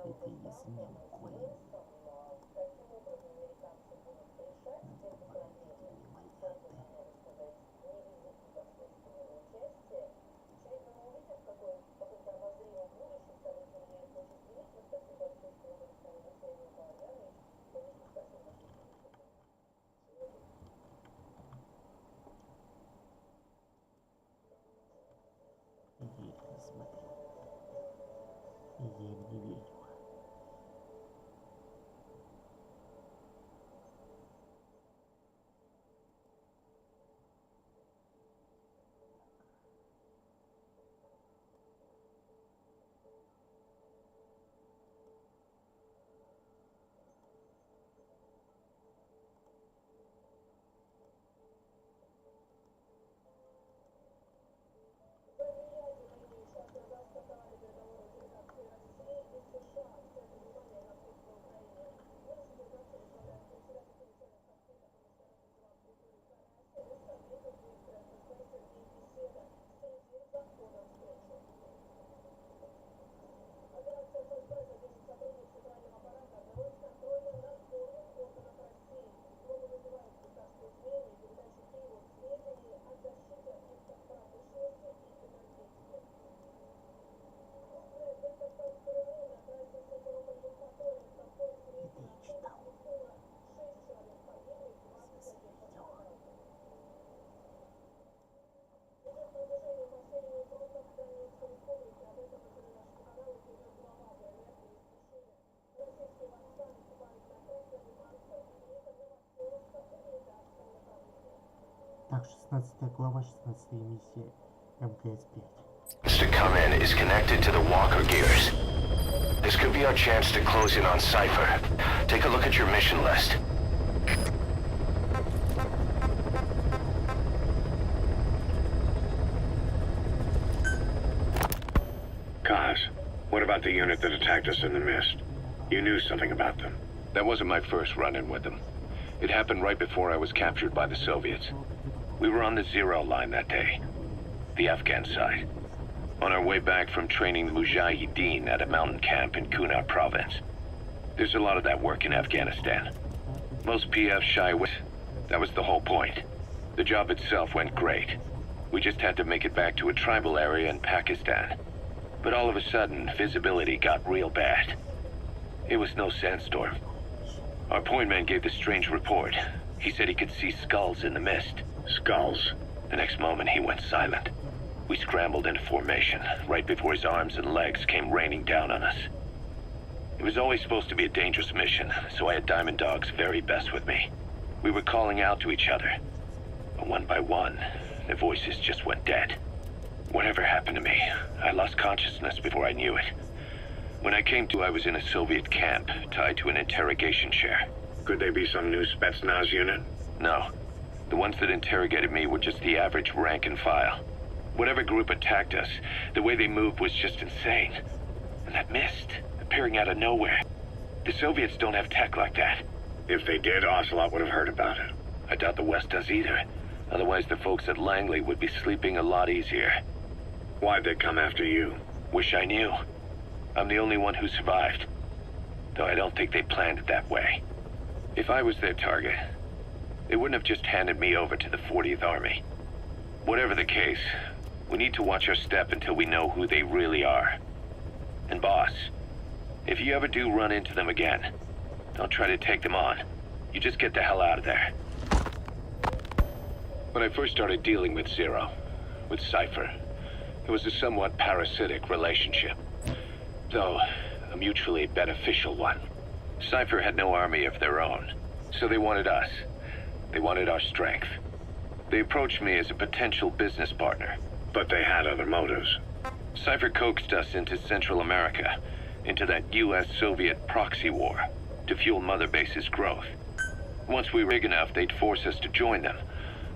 Это если не коин. Надо поговорить с этими варианты. Я их не смотрю. Я им не верю. Так, 16 глава, 16 миссия МКС-5. To come in is connected to the walker gears. This could be our chance to close in on Cypher. Take a look at your mission list. Kaz, what about the unit that attacked us in the mist? You knew something about them. That wasn't my first run-in with them. It happened right before I was captured by the Soviets. We were on the Zero line that day, the Afghan side, on our way back from training the Mujahideen at a mountain camp in Kunar province. There's a lot of that work in Afghanistan. Most PF shy away. That was the whole point. The job itself went great. We just had to make it back to a tribal area in Pakistan. But all of a sudden, visibility got real bad. It was no sandstorm. Our point man gave this strange report. He said he could see skulls in the mist. Skulls? The next moment, he went silent. We scrambled into formation, right before his arms and legs came raining down on us. It was always supposed to be a dangerous mission, so I had Diamond Dog's very best with me. We were calling out to each other. But one by one, the voices just went dead. Whatever happened to me, I lost consciousness before I knew it. When I came to, I was in a Soviet camp, tied to an interrogation chair. Could they be some new Spetsnaz unit? No. The ones that interrogated me were just the average rank and file. Whatever group attacked us, the way they moved was just insane. And that mist, appearing out of nowhere. The Soviets don't have tech like that. If they did, Ocelot would have heard about it. I doubt the West does either. Otherwise the folks at Langley would be sleeping a lot easier. Why'd they come after you? Wish I knew. I'm the only one who survived. Though I don't think they planned it that way. If I was their target, they wouldn't have just handed me over to the 40th Army. Whatever the case, we need to watch our step until we know who they really are. And boss, if you ever do run into them again, don't try to take them on. You just get the hell out of there. When I first started dealing with Zero, with Cypher, it was a somewhat parasitic relationship. Though, a mutually beneficial one. Cypher had no army of their own, so they wanted us. They wanted our strength. They approached me as a potential business partner. But they had other motives. Cypher coaxed us into Central America, into that US-Soviet proxy war, to fuel Mother Base's growth. Once we were big enough, they'd force us to join them.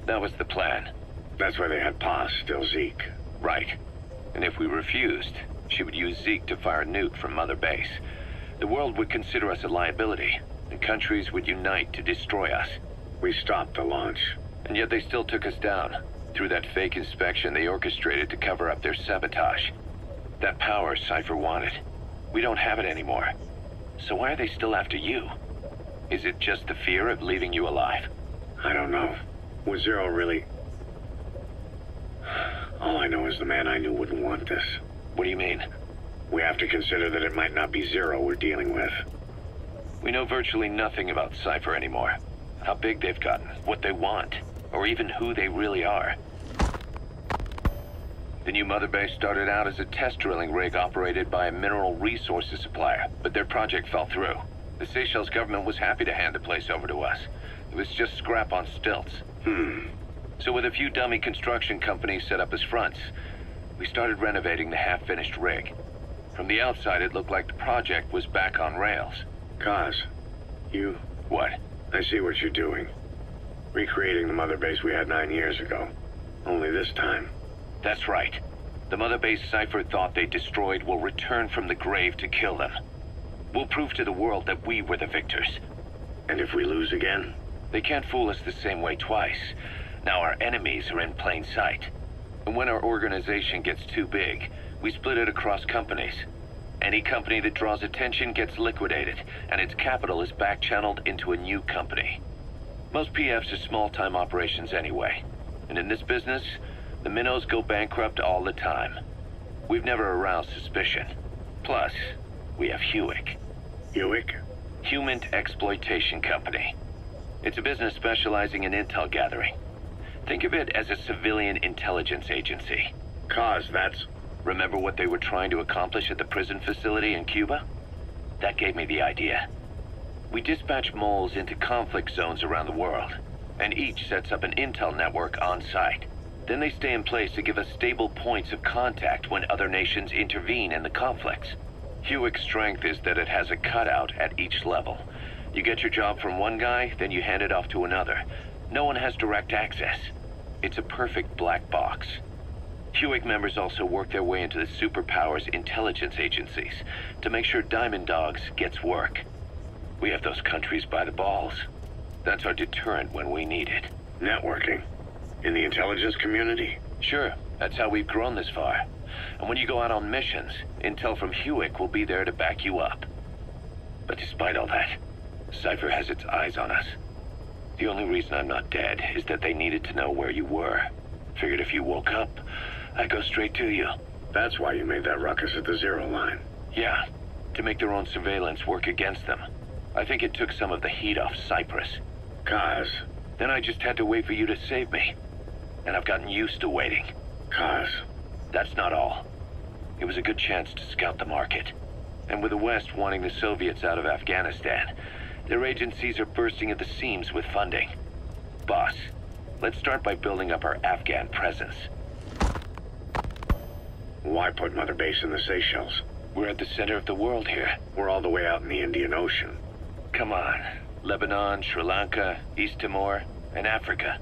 That was the plan. That's why they had Paz, still Zeke. Right. And if we refused, she would use Zeke to fire a nuke from Mother Base. The world would consider us a liability, and countries would unite to destroy us. We stopped the launch. And yet they still took us down. Through that fake inspection they orchestrated to cover up their sabotage. That power Cypher wanted. We don't have it anymore. So why are they still after you? Is it just the fear of leaving you alive? I don't know. Was Zero really... All I know is the man I knew wouldn't want this. What do you mean? We have to consider that it might not be Zero we're dealing with. We know virtually nothing about Cypher anymore. How big they've gotten, what they want, or even who they really are. The new mother base started out as a test drilling rig operated by a mineral resources supplier, but their project fell through. The Seychelles government was happy to hand the place over to us. It was just scrap on stilts. So with a few dummy construction companies set up as fronts, we started renovating the half-finished rig. From the outside, it looked like the project was back on rails. Kaz, you... What? I see what you're doing. Recreating the mother base we had 9 years ago. Only this time. That's right. The mother base Cypher thought they destroyed will return from the grave to kill them. We'll prove to the world that we were the victors. And if we lose again? They can't fool us the same way twice. Now our enemies are in plain sight. And when our organization gets too big, we split it across companies. Any company that draws attention gets liquidated, and its capital is back-channeled into a new company. Most PFs are small-time operations anyway. And in this business, the minnows go bankrupt all the time. We've never aroused suspicion. Plus, we have Hewick. Hewick? Human Exploitation Company. It's a business specializing in intel gathering. Think of it as a civilian intelligence agency. Kaz, that's... Remember what they were trying to accomplish at the prison facility in Cuba? That gave me the idea. We dispatch moles into conflict zones around the world, and each sets up an intel network on site. Then they stay in place to give us stable points of contact when other nations intervene in the conflicts. Hewick's strength is that it has a cutout at each level. You get your job from one guy, then you hand it off to another. No one has direct access. It's a perfect black box. Hewick members also work their way into the superpowers intelligence agencies to make sure Diamond Dogs gets work. We have those countries by the balls. That's our deterrent when we need it. Networking? In the intelligence community? Sure, that's how we've grown this far. And when you go out on missions, intel from Hewick will be there to back you up. But despite all that, Cypher has its eyes on us. The only reason I'm not dead is that they needed to know where you were. Figured if you woke up, I'd go straight to you. That's why you made that ruckus at the Zero line. Yeah, to make their own surveillance work against them. I think it took some of the heat off Cyprus. Kaz. Then I just had to wait for you to save me. And I've gotten used to waiting. Kaz. That's not all. It was a good chance to scout the market. And with the West wanting the Soviets out of Afghanistan, their agencies are bursting at the seams with funding. Boss, let's start by building up our Afghan presence. Why put Mother Base in the Seychelles? We're at the center of the world here. We're all the way out in the Indian Ocean. Come on. Lebanon, Sri Lanka, East Timor, and Africa.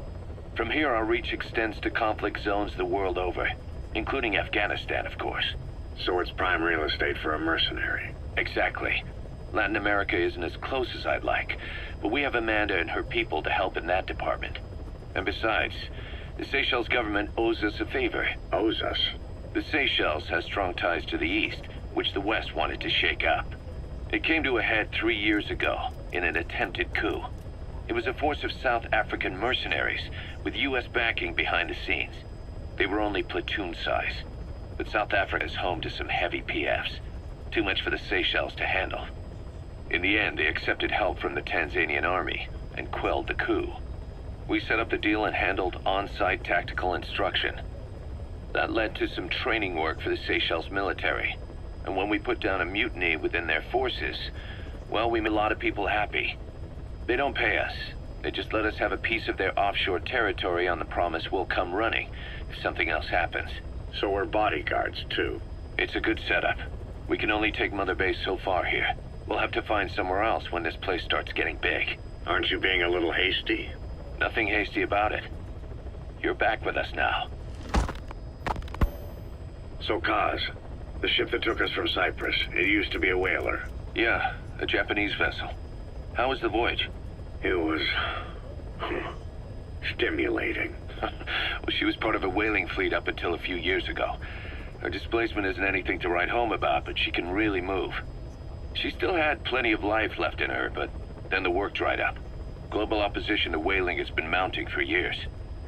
From here, our reach extends to conflict zones the world over, including Afghanistan, of course. So it's prime real estate for a mercenary. Exactly. Latin America isn't as close as I'd like, but we have Amanda and her people to help in that department. And besides, the Seychelles government owes us a favor. Owes us? The Seychelles has strong ties to the east, which the West wanted to shake up. It came to a head 3 years ago, in an attempted coup. It was a force of South African mercenaries, with U.S. backing behind the scenes. They were only platoon size, but South Africa is home to some heavy PFs. Too much for the Seychelles to handle. In the end, they accepted help from the Tanzanian army, and quelled the coup. We set up the deal and handled on-site tactical instruction. That led to some training work for the Seychelles military. And when we put down a mutiny within their forces, well, we made a lot of people happy. They don't pay us. They just let us have a piece of their offshore territory on the promise we'll come running if something else happens. So we're bodyguards, too. It's a good setup. We can only take Mother Base so far here. We'll have to find somewhere else when this place starts getting big. Aren't you being a little hasty? Nothing hasty about it. You're back with us now. So, Kaz, the ship that took us from Cyprus, it used to be a whaler. Yeah, a Japanese vessel. How was the voyage? It was... stimulating. Well, she was part of a whaling fleet up until a few years ago. Her displacement isn't anything to write home about, but she can really move. She still had plenty of life left in her, but then the work dried up. Global opposition to whaling has been mounting for years.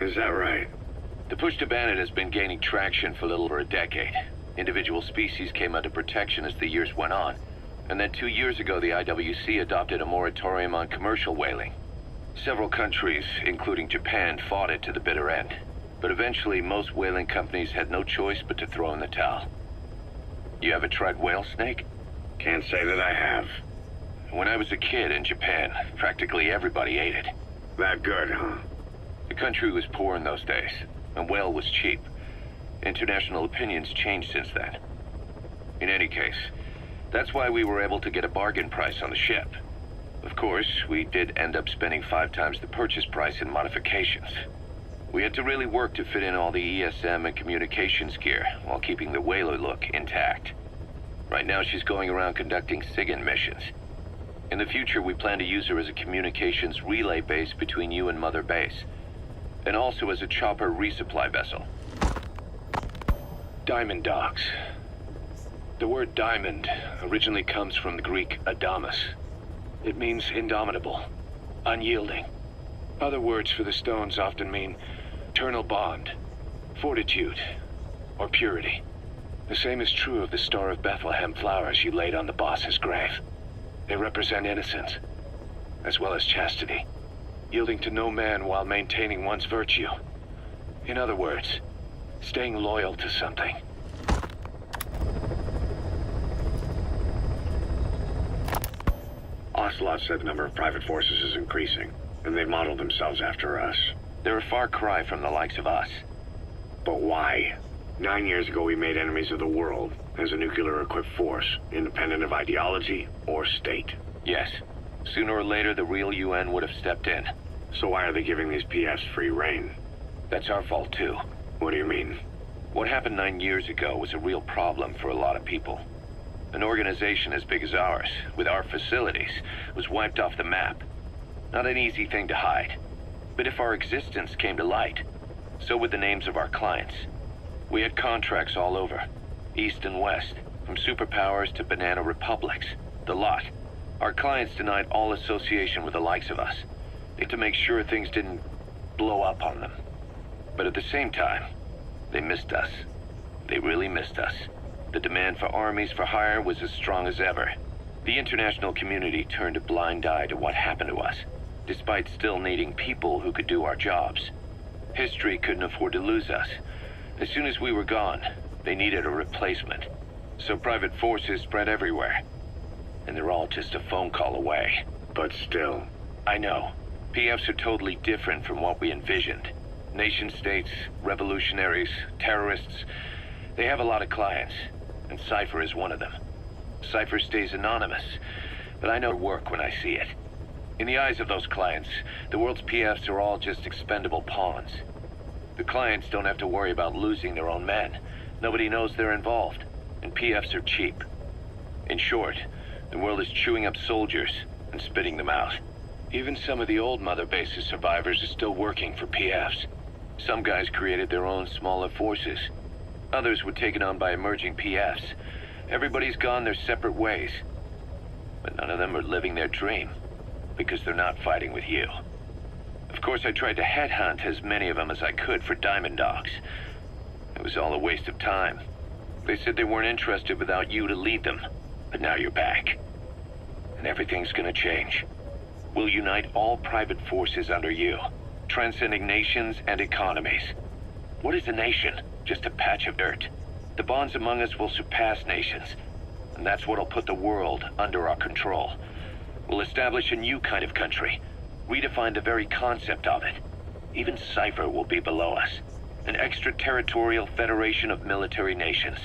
Is that right? The push to ban it has been gaining traction for a little over a decade. Individual species came under protection as the years went on. And then 2 years ago, the IWC adopted a moratorium on commercial whaling. Several countries, including Japan, fought it to the bitter end. But eventually, most whaling companies had no choice but to throw in the towel. You ever tried whale snake? Can't say that I have. When I was a kid in Japan, practically everybody ate it. That good, huh? The country was poor in those days, and whale was cheap. International opinions changed since then. In any case, that's why we were able to get a bargain price on the ship. Of course, we did end up spending 5 times the purchase price in modifications. We had to really work to fit in all the ESM and communications gear while keeping the whaler look intact. Right now she's going around conducting SIGINT missions. In the future, we plan to use her as a communications relay base between you and Mother Base, and also as a chopper resupply vessel. Diamond dogs. The word diamond originally comes from the Greek adamas. It means indomitable, unyielding. Other words for the stones often mean eternal bond, fortitude, or purity. The same is true of the Star of Bethlehem flowers you laid on the boss's grave. They represent innocence, as well as chastity, yielding to no man while maintaining one's virtue. In other words, staying loyal to something. Ocelot said the number of private forces is increasing, and they modeled themselves after us. They're a far cry from the likes of us. But why? 9 years ago we made enemies of the world as a nuclear-equipped force, independent of ideology or state. Yes. Sooner or later, the real UN would have stepped in. So why are they giving these PFs free rein? That's our fault, too. What do you mean? What happened 9 years ago was a real problem for a lot of people. An organization as big as ours, with our facilities, was wiped off the map. Not an easy thing to hide. But if our existence came to light, so would the names of our clients. We had contracts all over, east and west, from superpowers to banana republics, the lot. Our clients denied all association with the likes of us. They had to make sure things didn't blow up on them. But at the same time, they missed us. They really missed us. The demand for armies for hire was as strong as ever. The international community turned a blind eye to what happened to us, despite still needing people who could do our jobs. History couldn't afford to lose us. As soon as we were gone, they needed a replacement. So private forces spread everywhere. And they're all just a phone call away. But still. I know. PFs are totally different from what we envisioned. Nation-states, revolutionaries, terrorists, they have a lot of clients, and Cypher is one of them. Cypher stays anonymous, but I know work when I see it. In the eyes of those clients, the world's PFs are all just expendable pawns. The clients don't have to worry about losing their own men. Nobody knows they're involved, and PFs are cheap. In short, the world is chewing up soldiers and spitting them out. Even some of the old Mother Base's survivors are still working for PFs. Some guys created their own smaller forces. Others were taken on by emerging PFs. Everybody's gone their separate ways. But none of them are living their dream, because they're not fighting with you. Of course, I tried to headhunt as many of them as I could for diamond dogs. It was all a waste of time. They said they weren't interested without you to lead them. But now you're back. And everything's gonna change. We'll unite all private forces under you, transcending nations and economies. What is a nation? Just a patch of dirt. The bonds among us will surpass nations. And that's what'll put the world under our control. We'll establish a new kind of country. Redefine the very concept of it. Even Cypher will be below us. An extraterritorial federation of military nations.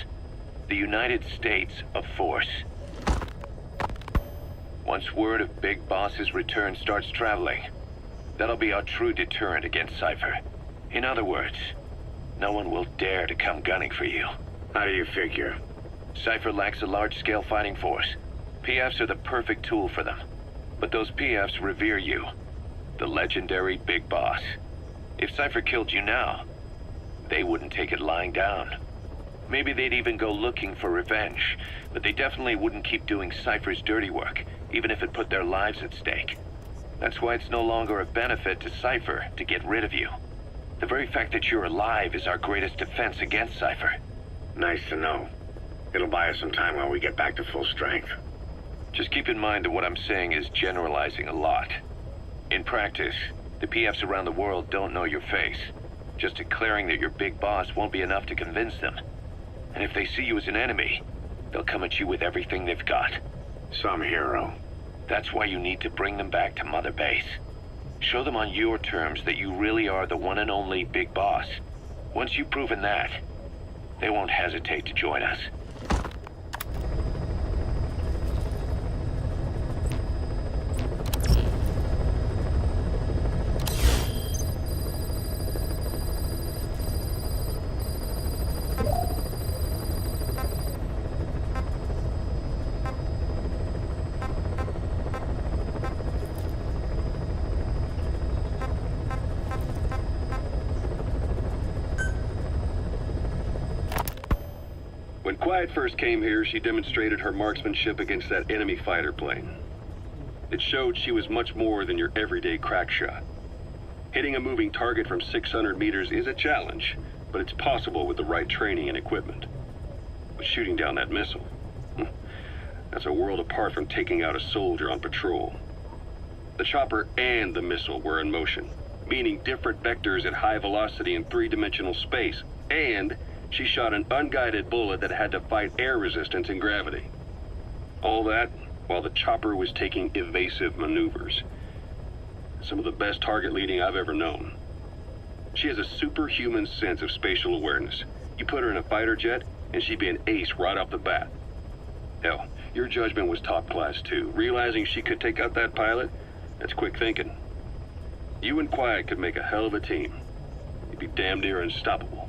The United States of Force. Once word of Big Boss's return starts traveling, that'll be our true deterrent against Cypher. In other words, no one will dare to come gunning for you. How do you figure? Cypher lacks a large-scale fighting force. PFs are the perfect tool for them. But those PFs revere you. The legendary Big Boss. If Cypher killed you now, they wouldn't take it lying down. Maybe they'd even go looking for revenge, but they definitely wouldn't keep doing Cypher's dirty work, even if it put their lives at stake. That's why it's no longer a benefit to Cypher to get rid of you. The very fact that you're alive is our greatest defense against Cypher. Nice to know. It'll buy us some time while we get back to full strength. Just keep in mind that what I'm saying is generalizing a lot. In practice, the PFs around the world don't know your face. Just declaring that you're big boss won't be enough to convince them. And if they see you as an enemy, they'll come at you with everything they've got. Some hero. That's why you need to bring them back to Mother Base. Show them on your terms that you really are the one and only big boss. Once you've proven that, they won't hesitate to join us. When Quiet first came here, she demonstrated her marksmanship against that enemy fighter plane. It showed she was much more than your everyday crack shot. Hitting a moving target from 600 meters is a challenge, but it's possible with the right training and equipment. But shooting down that missile, that's a world apart from taking out a soldier on patrol. The chopper and the missile were in motion, meaning different vectors at high velocity in three-dimensional space, and she shot an unguided bullet that had to fight air resistance and gravity. All that while the chopper was taking evasive maneuvers. Some of the best target leading I've ever known. She has a superhuman sense of spatial awareness. You put her in a fighter jet, and she'd be an ace right off the bat. Hell, your judgment was top class too. Realizing she could take out that pilot, that's quick thinking. You and Quiet could make a hell of a team. You'd be damn near unstoppable.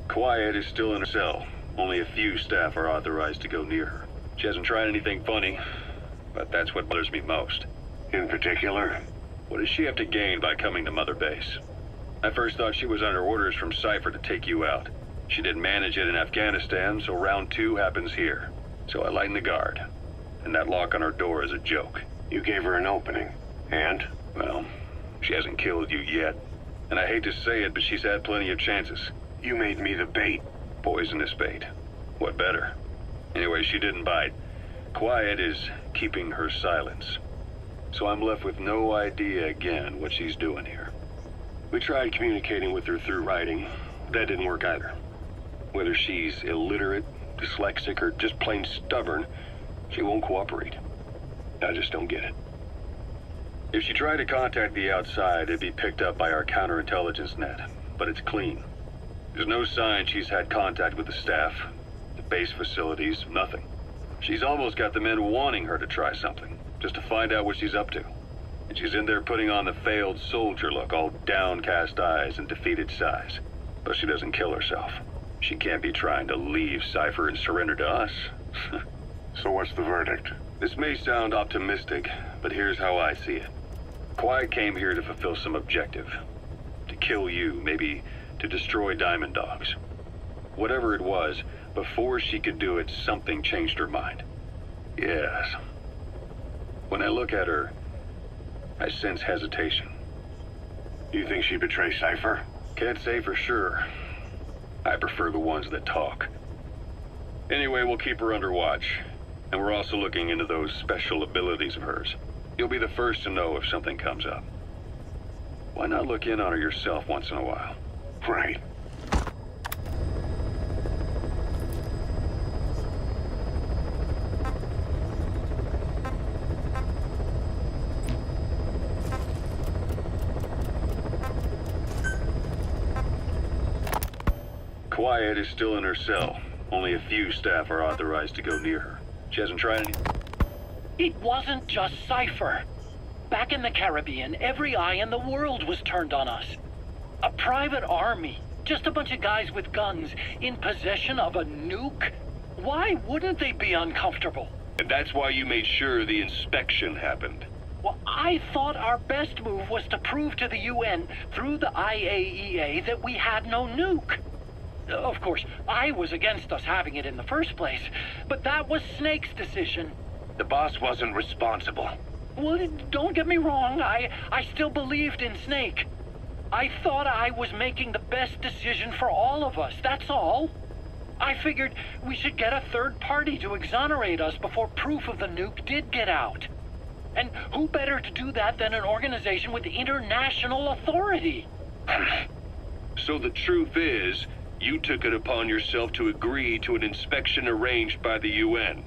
Quiet is still in her cell. Only a few staff are authorized to go near her. She hasn't tried anything funny, but that's what bothers me most. In particular? What does she have to gain by coming to Mother Base? I first thought she was under orders from Cypher to take you out. She didn't manage it in Afghanistan, so round 2 happens here. So I lighten the guard. And that lock on her door is a joke. You gave her an opening. And? Well, she hasn't killed you yet. And I hate to say it, but she's had plenty of chances. You made me the bait. Poisonous bait. What better? Anyway, she didn't bite. Quiet is keeping her silence. So I'm left with no idea again what she's doing here. We tried communicating with her through writing. That didn't work either. Whether she's illiterate, dyslexic, or just plain stubborn, she won't cooperate. I just don't get it. If she tried to contact the outside, it'd be picked up by our counterintelligence net, but it's clean. There's no sign she's had contact with the staff, the base facilities, nothing. She's almost got the men wanting her to try something, just to find out what she's up to. And she's in there putting on the failed soldier look, all downcast eyes and defeated sighs. But she doesn't kill herself. She can't be trying to leave Cypher and surrender to us. So what's the verdict? This may sound optimistic, but here's how I see it. Quiet came here to fulfill some objective. To kill you, maybe to destroy Diamond Dogs. Whatever it was, before she could do it, something changed her mind. Yes. When I look at her, I sense hesitation. You think she betrayed Cypher? Can't say for sure. I prefer the ones that talk. Anyway, we'll keep her under watch. And we're also looking into those special abilities of hers. You'll be the first to know if something comes up. Why not look in on her yourself once in a while? Right. Quiet is still in her cell. Only a few staff are authorized to go near her. She hasn't tried any... It wasn't just Cypher. Back in the Caribbean, every eye in the world was turned on us. A private army, just a bunch of guys with guns, in possession of a nuke? Why wouldn't they be uncomfortable? And that's why you made sure the inspection happened. Well, I thought our best move was to prove to the UN through the IAEA that we had no nuke. Of course, I was against us having it in the first place, but that was Snake's decision. The boss wasn't responsible. Well, don't get me wrong, I still believed in Snake. I thought I was making the best decision for all of us, that's all. I figured we should get a third party to exonerate us before proof of the nuke did get out. And who better to do that than an organization with international authority? So the truth is, you took it upon yourself to agree to an inspection arranged by the UN.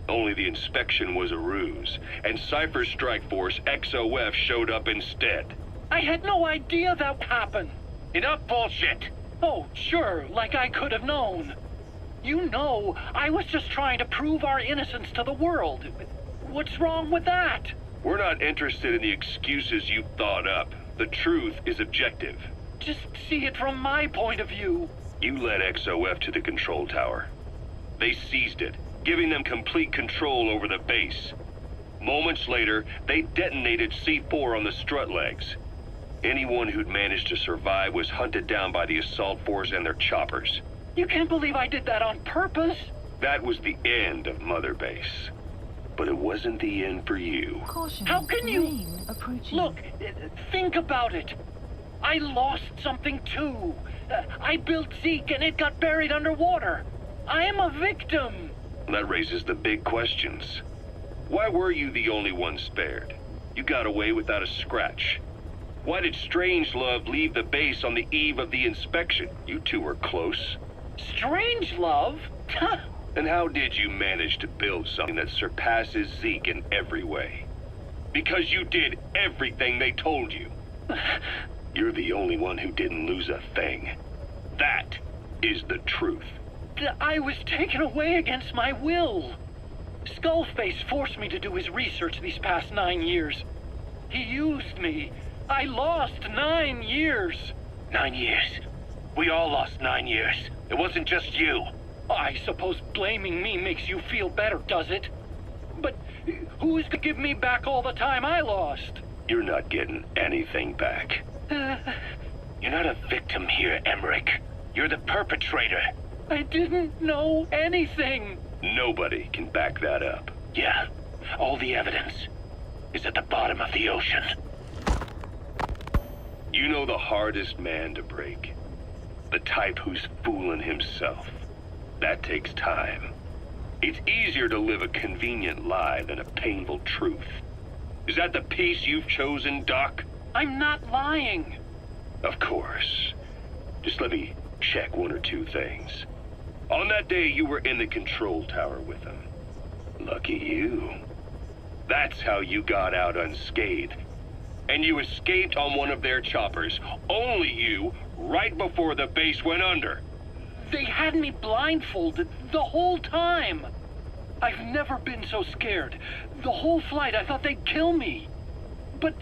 Only the inspection was a ruse, and Cypher's strike force, XOF, showed up instead. I had no idea that would happen. Enough bullshit! Oh, sure, like I could have known. You know, I was just trying to prove our innocence to the world. What's wrong with that? We're not interested in the excuses you thought up. The truth is objective. Just see it from my point of view. You led XOF to the control tower. They seized it, giving them complete control over the base. Moments later, they detonated C4 on the strut legs. Anyone who'd managed to survive was hunted down by the assault force and their choppers. You can't believe I did that on purpose. That was the end of Mother Base. But it wasn't the end for you. Caution, How can you... rain approaching. Look, think about it. I lost something too. I built Zeke and it got buried underwater. I am a victim. That raises the big questions. Why were you the only one spared? You got away without a scratch. Why did Strangelove leave the base on the eve of the inspection? You two were close. Strangelove? And how did you manage to build something that surpasses Zeke in every way? Because you did everything they told you. You're the only one who didn't lose a thing. That is the truth. I was taken away against my will. Skullface forced me to do his research these past 9 years. He used me. I lost 9 years. 9 years. We all lost 9 years. It wasn't just you. I suppose blaming me makes you feel better, does it? But who's to give me back all the time I lost? You're not getting anything back. You're not a victim here, Emmerich. You're the perpetrator. I didn't know anything. Nobody can back that up. Yeah, all the evidence is at the bottom of the ocean. You know the hardest man to break. The type who's fooling himself. That takes time. It's easier to live a convenient lie than a painful truth. Is that the piece you've chosen, Doc? I'm not lying. Of course. Just let me check one or two things. On that day, you were in the control tower with them. Lucky you. That's how you got out unscathed. And you escaped on one of their choppers. Only you, right before the base went under. They had me blindfolded the whole time. I've never been so scared. The whole flight, I thought they'd kill me. But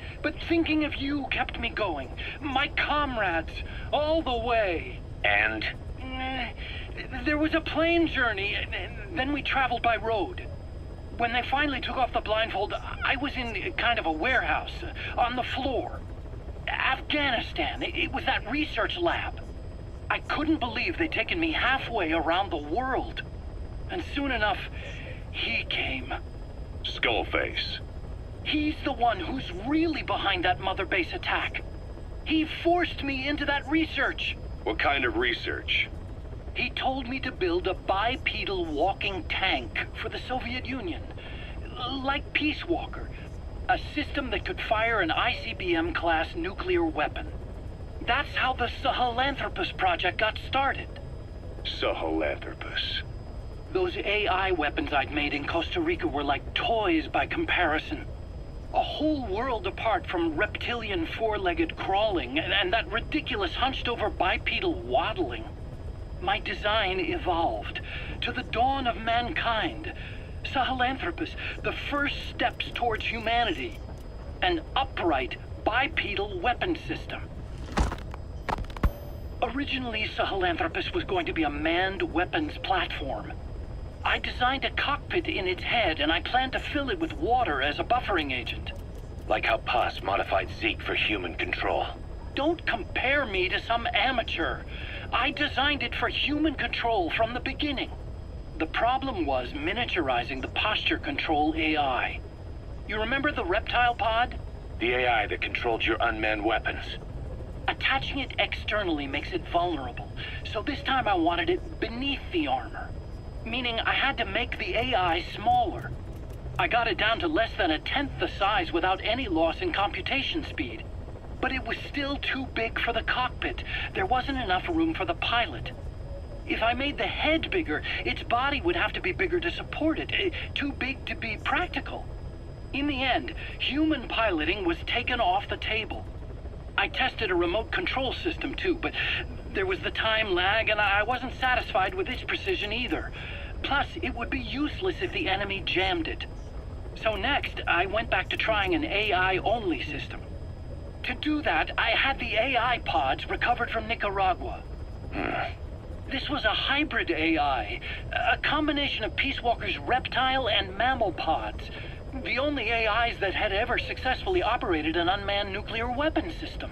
thinking of you kept me going. My comrades, all the way. And? There was a plane journey, and then we traveled by road. When they finally took off the blindfold, I was in kind of a warehouse, on the floor. Afghanistan, it was that research lab. I couldn't believe they'd taken me halfway around the world. And soon enough, he came. Skullface. He's the one who's really behind that Mother Base attack. He forced me into that research. What kind of research? He told me to build a bipedal walking tank for the Soviet Union. Like Peace Walker. A system that could fire an ICBM-class nuclear weapon. That's how the Sahelanthropus project got started. Sahelanthropus. Those AI weapons I'd made in Costa Rica were like toys by comparison. A whole world apart from reptilian four-legged crawling and that ridiculous hunched-over bipedal waddling. My design evolved. To the dawn of mankind. Sahelanthropus, the first steps towards humanity. An upright bipedal weapon system. Originally, Sahelanthropus was going to be a manned weapons platform. I designed a cockpit in its head, and I planned to fill it with water as a buffering agent. Like how Paz modified Zeke for human control. Don't compare me to some amateur. I designed it for human control from the beginning. The problem was miniaturizing the posture control AI. You remember the reptile pod? The AI that controlled your unmanned weapons. Attaching it externally makes it vulnerable, so this time I wanted it beneath the armor. Meaning I had to make the AI smaller. I got it down to less than a tenth the size without any loss in computation speed. But it was still too big for the cockpit. There wasn't enough room for the pilot. If I made the head bigger, its body would have to be bigger to support it. Too big to be practical. In the end, human piloting was taken off the table. I tested a remote control system too, but there was the time lag and I wasn't satisfied with its precision either. Plus, it would be useless if the enemy jammed it. So next, I went back to trying an AI-only system. To do that, I had the AI pods recovered from Nicaragua. This was a hybrid AI, a combination of Peace Walker's reptile and mammal pods. The only AIs that had ever successfully operated an unmanned nuclear weapon system.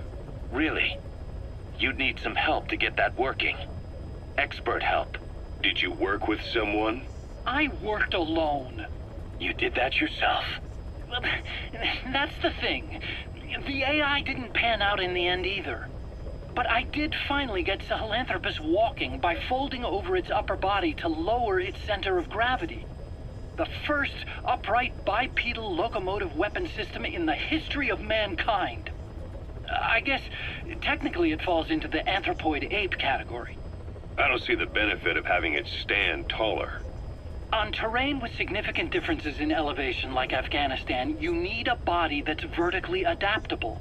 Really? You'd need some help to get that working. Expert help. Did you work with someone? I worked alone. You did that yourself? Well, that's the thing. The AI didn't pan out in the end either. But I did finally get Sahelanthropus walking by folding over its upper body to lower its center of gravity. The first upright bipedal locomotive weapon system in the history of mankind. I guess technically it falls into the anthropoid ape category. I don't see the benefit of having it stand taller. On terrain with significant differences in elevation like Afghanistan, you need a body that's vertically adaptable.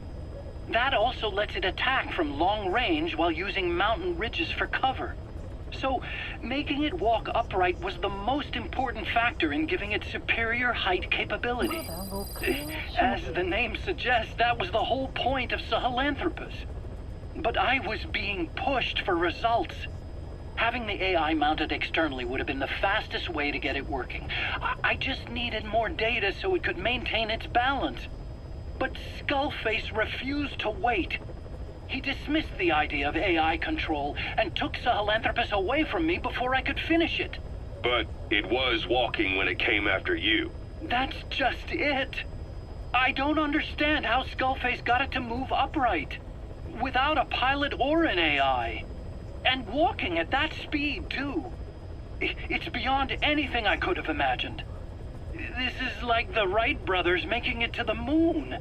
That also lets it attack from long range while using mountain ridges for cover. So, making it walk upright was the most important factor in giving it superior height capability. As the name suggests, that was the whole point of Sahelanthropus. But I was being pushed for results. Having the AI mounted externally would have been the fastest way to get it working. I just needed more data so it could maintain its balance. But Skullface refused to wait. He dismissed the idea of AI control and took Sahelanthropus away from me before I could finish it. But it was walking when it came after you. That's just it. I don't understand how Skullface got it to move upright, without a pilot or an AI. And walking at that speed, too. It's beyond anything I could have imagined. This is like the Wright brothers making it to the moon.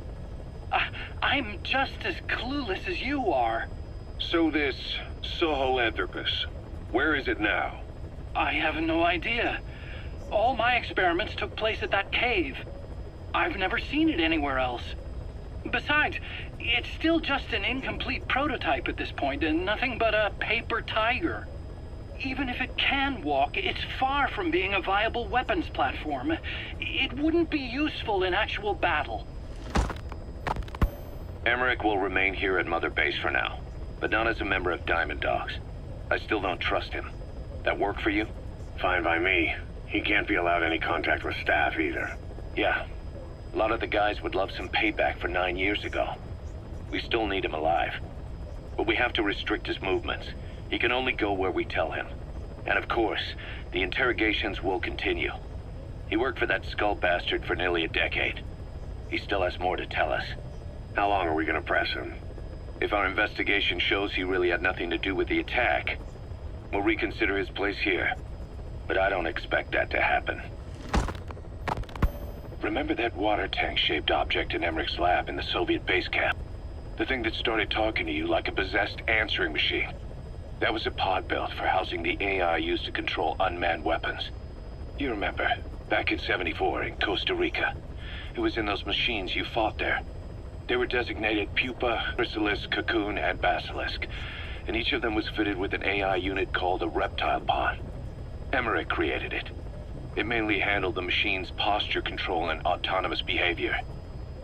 I'm just as clueless as you are. So this Sahelanthropus, where is it now? I have no idea. All my experiments took place at that cave. I've never seen it anywhere else. Besides, it's still just an incomplete prototype at this point, and nothing but a paper tiger. Even if it can walk, it's far from being a viable weapons platform. It wouldn't be useful in actual battle. Emmerich will remain here at Mother Base for now, but not as a member of Diamond Dogs. I still don't trust him. That work for you? Fine by me. He can't be allowed any contact with staff either. Yeah. A lot of the guys would love some payback for 9 years ago. We still need him alive. But we have to restrict his movements. He can only go where we tell him. And of course, the interrogations will continue. He worked for that skull bastard for nearly a decade. He still has more to tell us. How long are we gonna press him? If our investigation shows he really had nothing to do with the attack, we'll reconsider his place here. But I don't expect that to happen. Remember that water tank-shaped object in Emmerich's lab in the Soviet base camp? The thing that started talking to you like a possessed answering machine? That was a pod built for housing the AI used to control unmanned weapons. You remember, back in '74 in Costa Rica. It was in those machines you fought there. They were designated Pupa, Chrysalis, Cocoon, and Basilisk, and each of them was fitted with an AI unit called a reptile pod. Emmerich created it. It mainly handled the machine's posture control and autonomous behavior.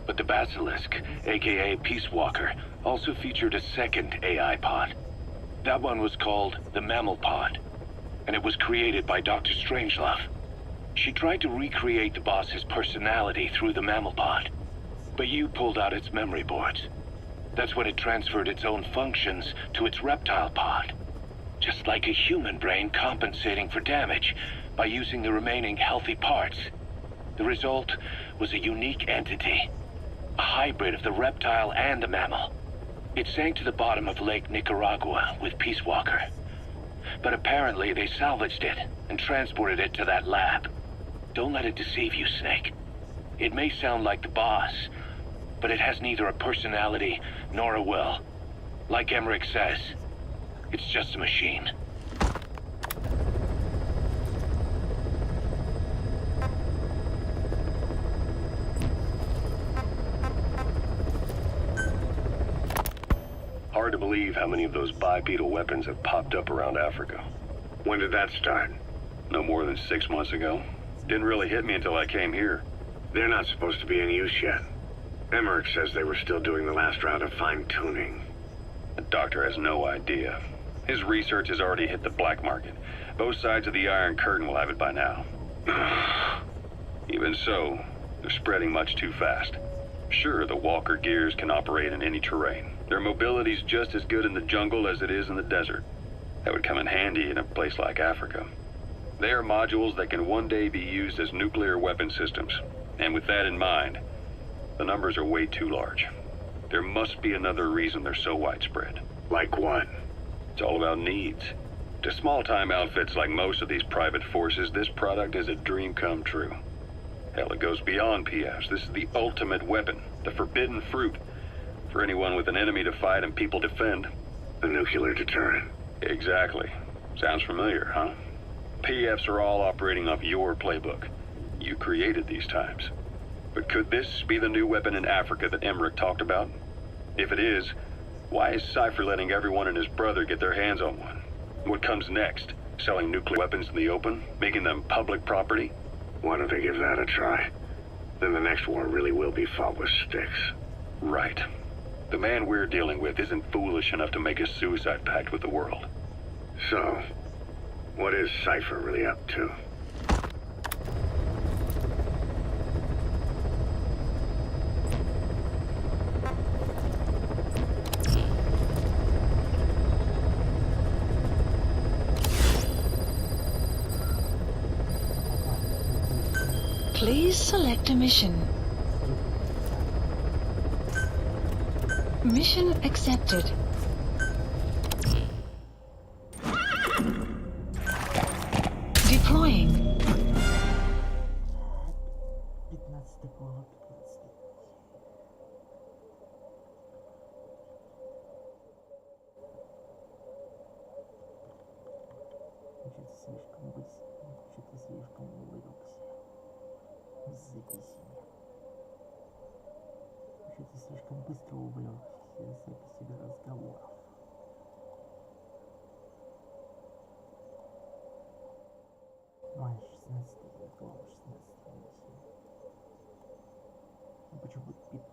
But the Basilisk, aka Peace Walker, also featured a second AI pod. That one was called the Mammal Pod, and it was created by Dr. Strangelove. She tried to recreate the boss's personality through the Mammal Pod, but you pulled out its memory boards. That's when it transferred its own functions to its reptile pod. Just like a human brain compensating for damage by using the remaining healthy parts. The result was a unique entity, a hybrid of the reptile and the mammal. It sank to the bottom of Lake Nicaragua with Peace Walker. But apparently they salvaged it and transported it to that lab. Don't let it deceive you, Snake. It may sound like the boss, but it has neither a personality nor a will. Like Emmerich says, it's just a machine. Hard to believe how many of those bipedal weapons have popped up around Africa. When did that start? No more than 6 months ago. Didn't really hit me until I came here. They're not supposed to be in use yet. Emmerich says they were still doing the last round of fine-tuning. The doctor has no idea. His research has already hit the black market. Both sides of the Iron Curtain will have it by now. Even so, they're spreading much too fast. Sure, the Walker gears can operate in any terrain. Their mobility's just as good in the jungle as it is in the desert. That would come in handy in a place like Africa. They are modules that can one day be used as nuclear weapon systems. And with that in mind, the numbers are way too large. There must be another reason they're so widespread. Like what? It's all about needs. To small-time outfits like most of these private forces, this product is a dream come true. Hell, it goes beyond PFs. This is the ultimate weapon, the forbidden fruit, for anyone with an enemy to fight and people defend. A nuclear deterrent. Exactly. Sounds familiar, huh? PFs are all operating off your playbook. You created these times. But could this be the new weapon in Africa that Emmerich talked about? If it is, why is Cypher letting everyone and his brother get their hands on one? What comes next? Selling nuclear weapons in the open? Making them public property? Why don't they give that a try? Then the next war really will be fought with sticks. Right. The man we're dealing with isn't foolish enough to make a suicide pact with the world. So, what is Cypher really up to? Please select a mission. Mission accepted. Deploying. 15 коло, 15. Что-то слишком быстро, что-то слишком увлекся. Записями. Что-то слишком быстро увлекся записями разговоров. Май 16 глава 16 миссия. Ну почему 15?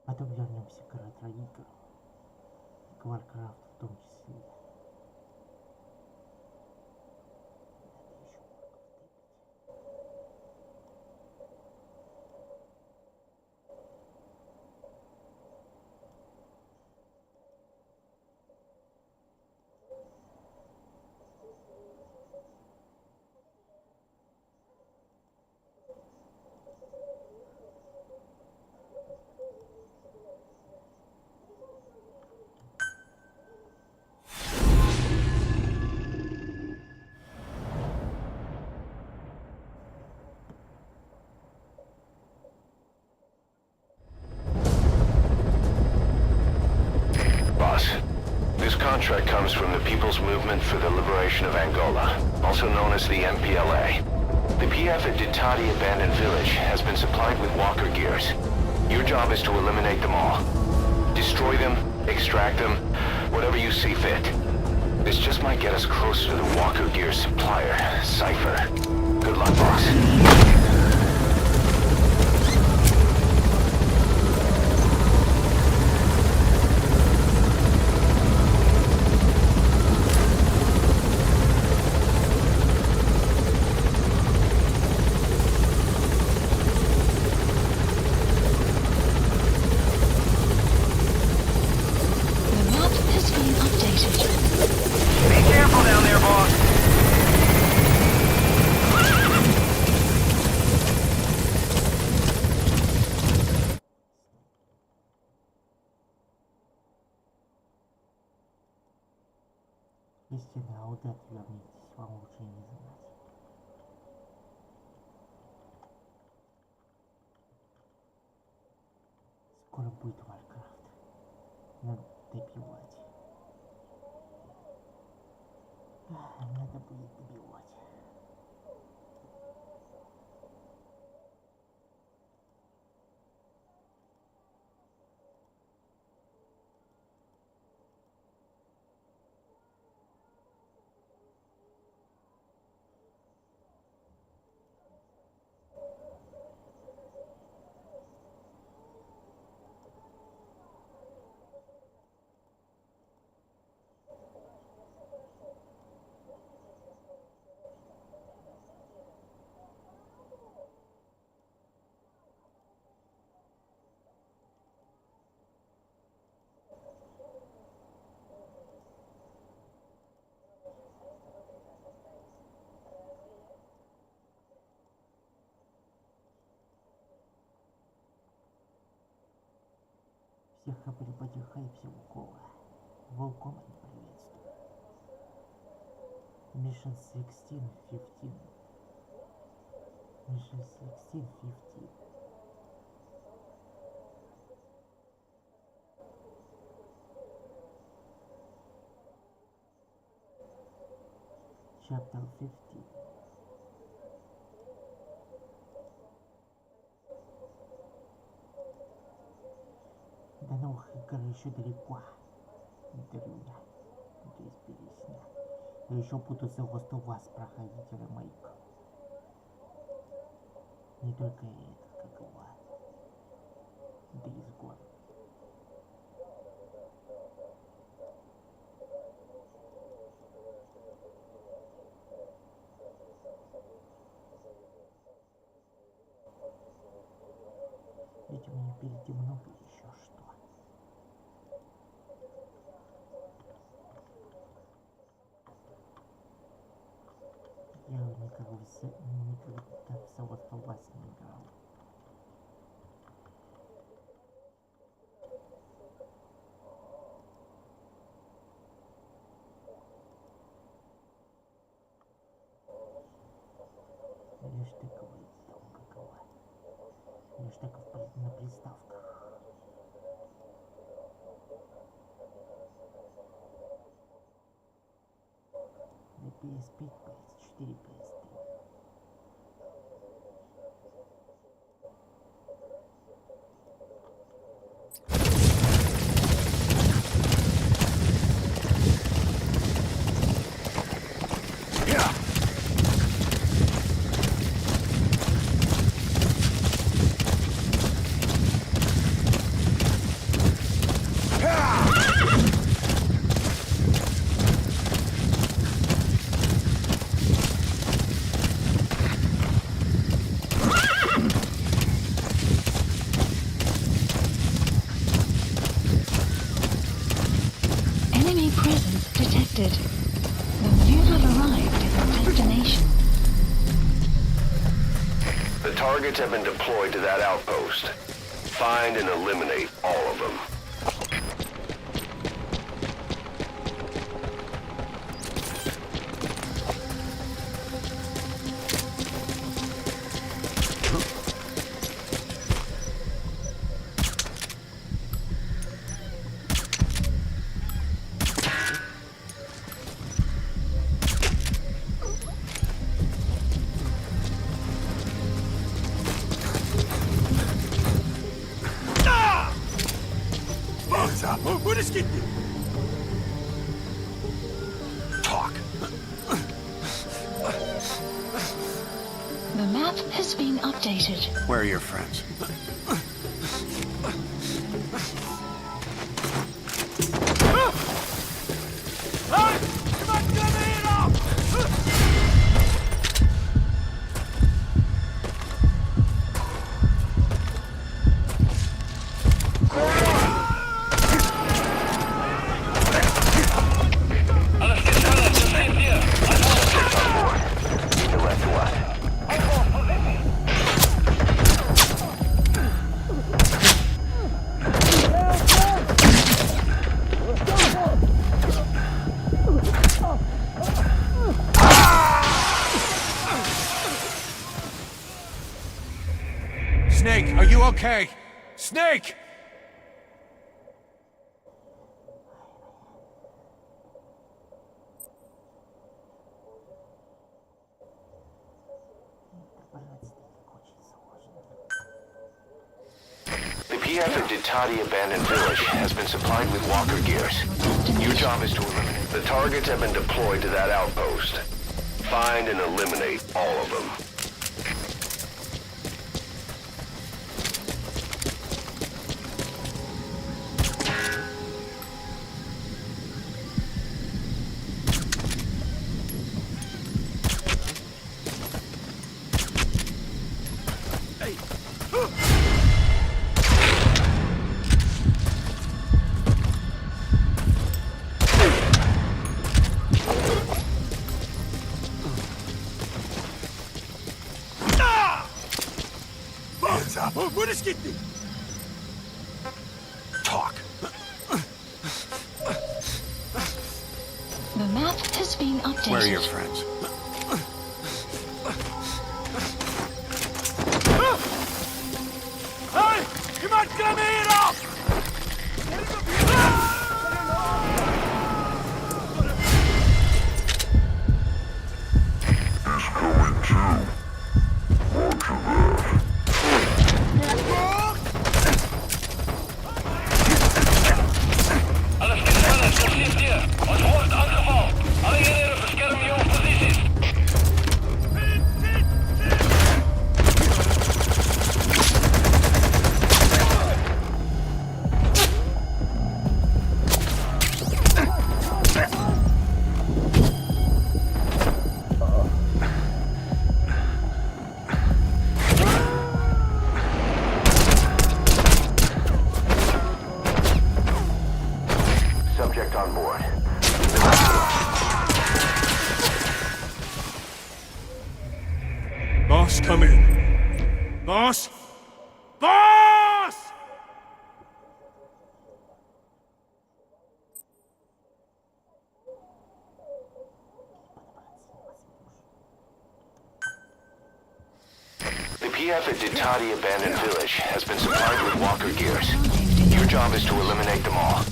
Потом вернемся к ретро-играм, к Warcraft в том числе. Это еще можно вступить. contract comes from the People's Movement for the Liberation of Angola, also known as the MPLA. The PF at Ditati Abandoned Village has been supplied with walker gears. Your job is to eliminate them all. Destroy them, extract them, whatever you see fit. This just might get us closer to the walker gear supplier, Cypher. Good luck, boss. Если на аудат вернитесь, вам лучше не знать. Скоро будет Warcraft. Надо добивать. Надо будет добивать. Всех everybody hype Силкова. Welcome and приветствую. Mission 16-15. Mission 16-15. Chapter 15. До новых игр еще далеко. Дрюня. Без пересня. Я еще буду за вас проходить ремейк. Не только этот, как глава. Days Gone. Ведь у меня впереди много еще что. Я никогда в Соводство вас не играл. Лишь тыковый там какова. Лишь тыков на приставках. На PS5, PS4, PS3. Enemy presence detected. The mule have arrived at their destination. The targets have been deployed to that outpost. Find and eliminate all of them. Talk. The map has been updated. Where are your friends? Snake, are you okay? Snake! The PF at Ditati Abandoned Village has been supplied with walker gears. Your job is to eliminate. The targets have been deployed to that outpost. Find and eliminate all of them. Talk. The map has been updated. Where are your friends? Subject on board. Boss, come in. Boss? Boss! The PF at Ditati Abandoned Village has been supplied with walker gears. Your job is to eliminate them all.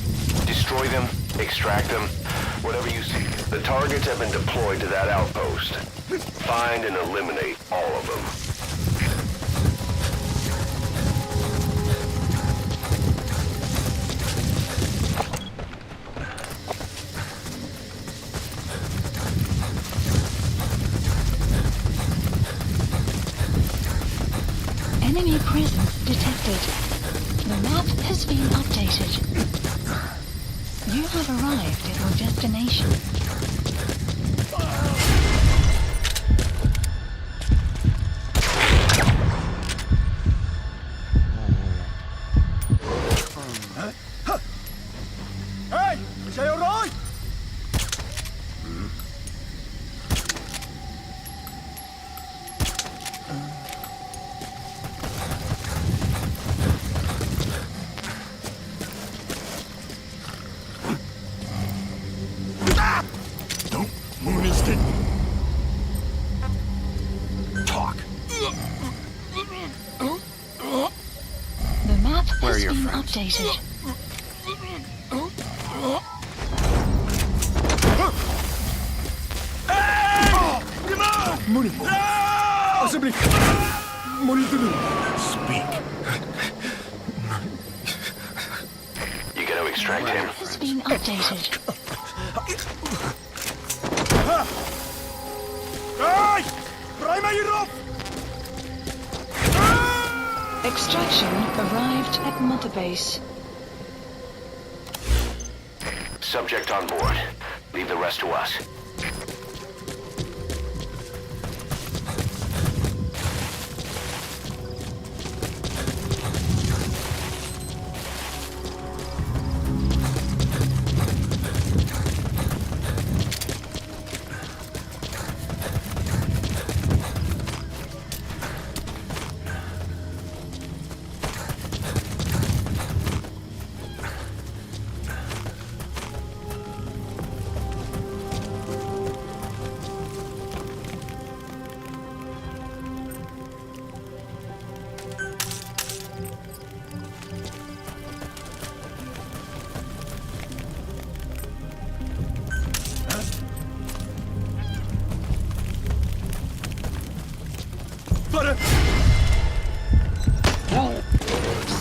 Destroy them, extract them, whatever you see. The targets have been deployed to that outpost. Find and eliminate all of them. Enemy presence detected. The map has been updated. You have arrived at your destination. Hey! Sei alright? Don't move an instant. Talk. The map Where are has your been friends? updated. You gonna extract him. Has been updated. Extraction arrived at Mother Base. Subject on board. Leave the rest to us.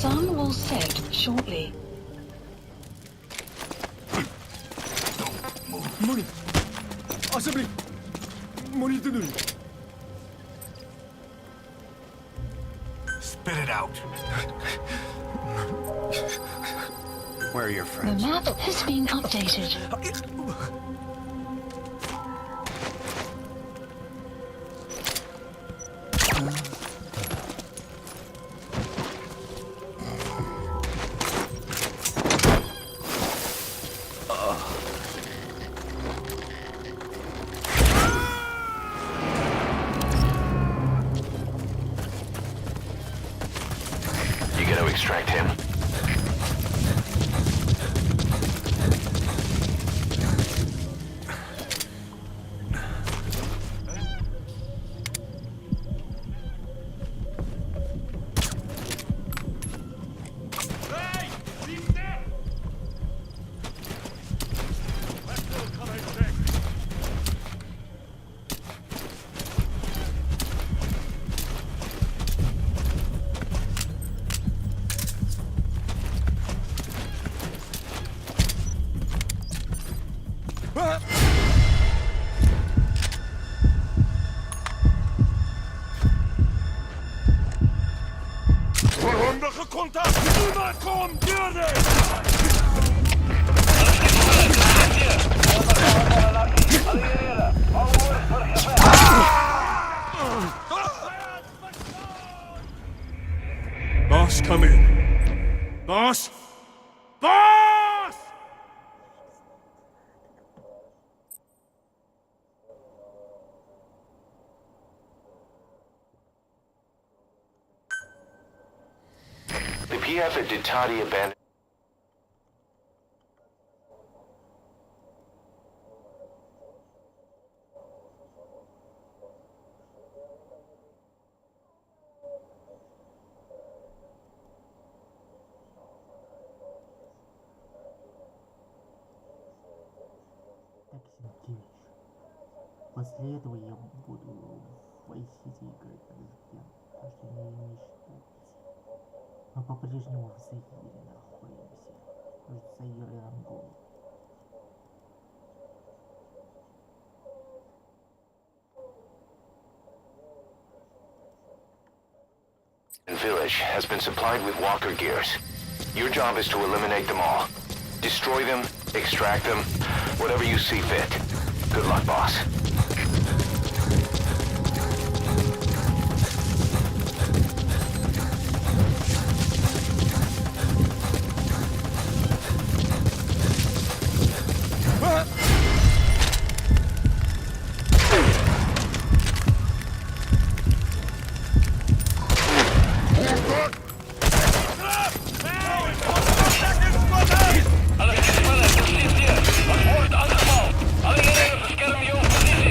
Sun will set shortly. Spit it out. Where are your The friends? map has been updated. You gotta extract him. Boss, come in. Boss? Boss! The PF at Ditati abandoned. Так, Синкевич. После этого я буду в Vice-City играть на языке, потому что не считается. Мы по-прежнему в Заире находимся. Может, Заир и Ангола. Village has been supplied with walker gears. Your job is to eliminate them all. Destroy them, extract them, whatever you see fit. Good luck, boss. Alle Gespanne, das steht hier. An Bord angebaut. Alle Geräte, scannen die Position.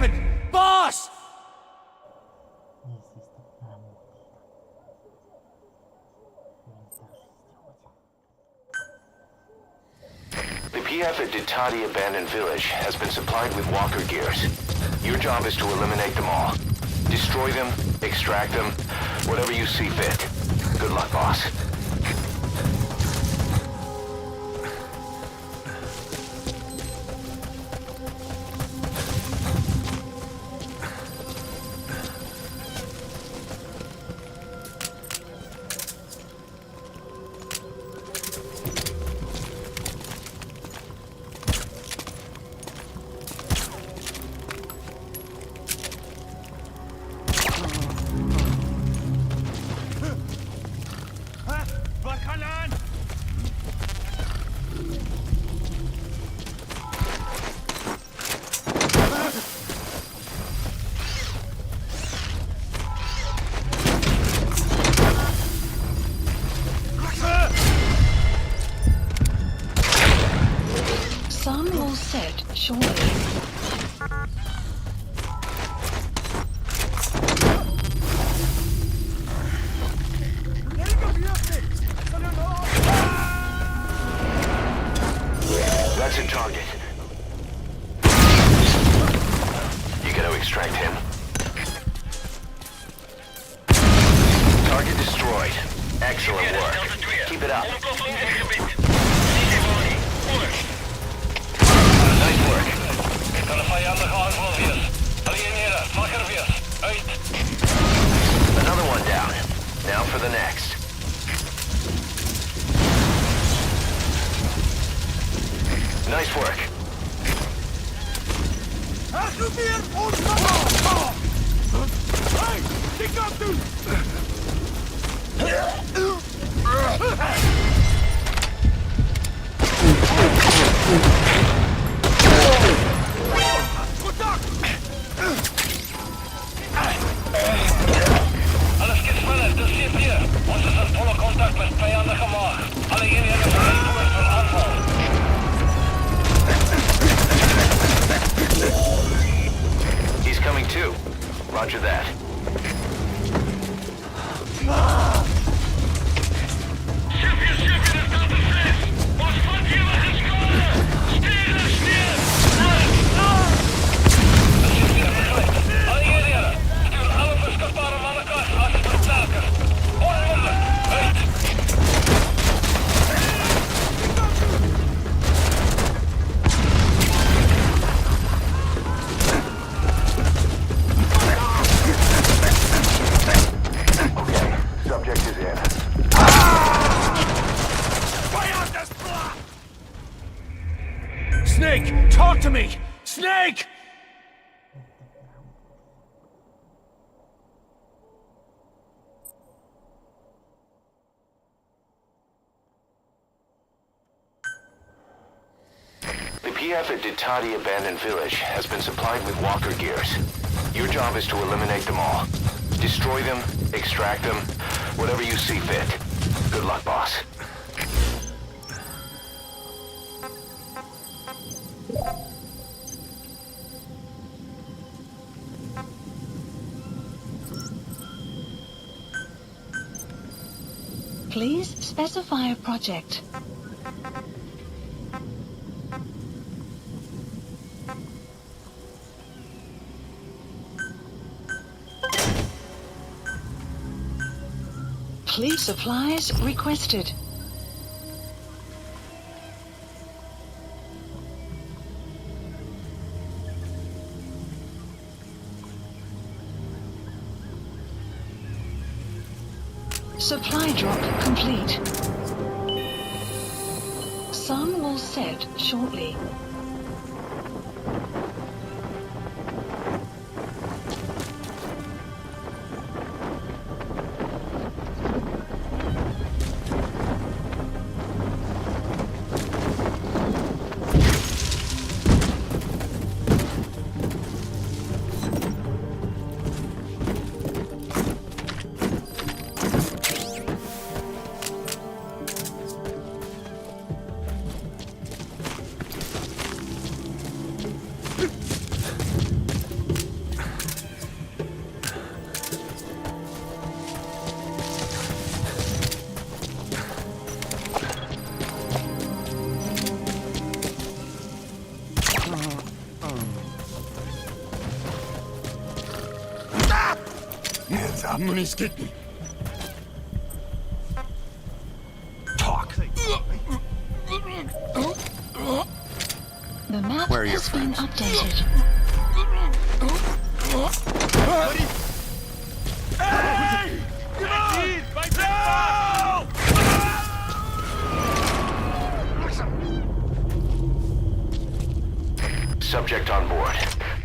coming! Boss! Неизвестно, работает. The PF at Ditati Abandoned Village has been supplied with walker gears. Your job is to eliminate them all. Destroy them, extract them, whatever you see fit. Good luck, boss. Sun will set shortly. That's a target. You gotta extract him. Target destroyed. Excellent work. Keep it up. Nice work. Another one down. Now for the next. Nice work. Alles gespannt, das steht hier. Uns ist in voller Kontakt mit Feinde gemacht. Alle Linien sind recht für Anfall. He's coming too. Roger that. Subject is in. Snake, talk to me! Snake! The PF at Ditati Abandoned Village has been supplied with walker gears. Your job is to eliminate them all. Destroy them, extract them, whatever you see fit. Good luck, boss. Please specify a project. Please supplies requested. Supply drop complete. Sun will set shortly. Someone's get me. Talk. The map Where are your has been friends? updated. Hey! Subject on board.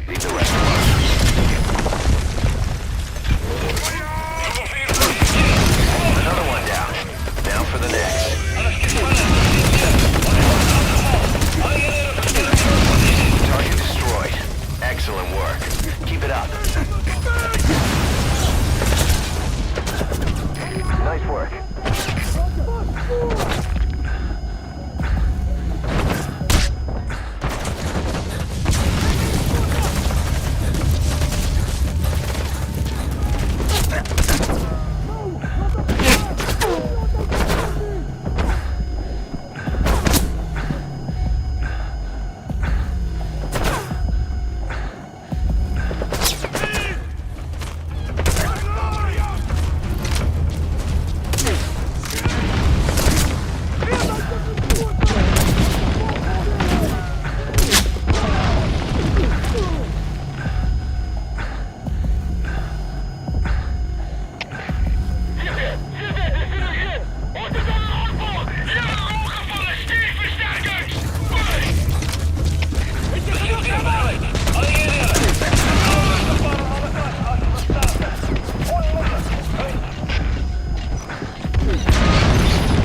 Leave the rest alone. Another one down. Now for the next. Target destroyed. Excellent work. Keep it up. Nice work.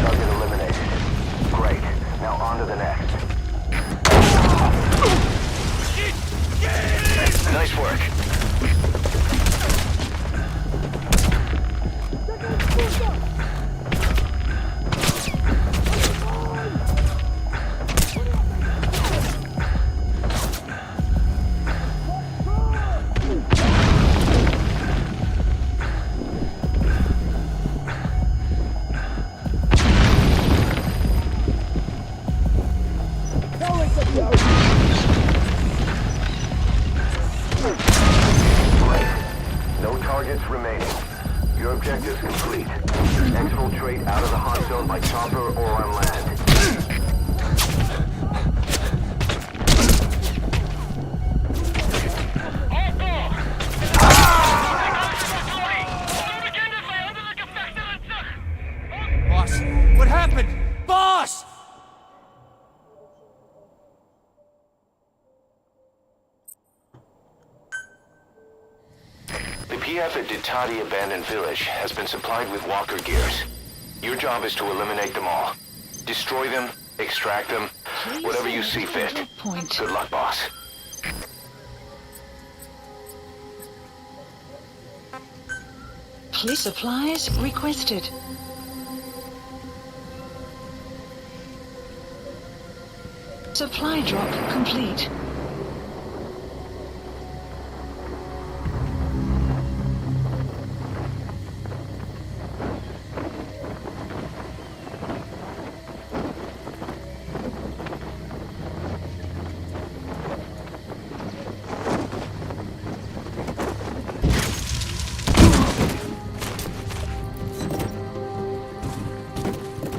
Target eliminated. Great. Now on to the next. Nice work. No targets remaining. Your objective's complete. Exfiltrate out of the hot zone by chopper or on land. Boss, what happened? Boss! The PF at Ditati Abandoned Village has been supplied with walker gears. Your job is to eliminate them all. Destroy them, extract them, whatever you see fit. Point. Good luck, boss. Police supplies requested. Supply drop complete.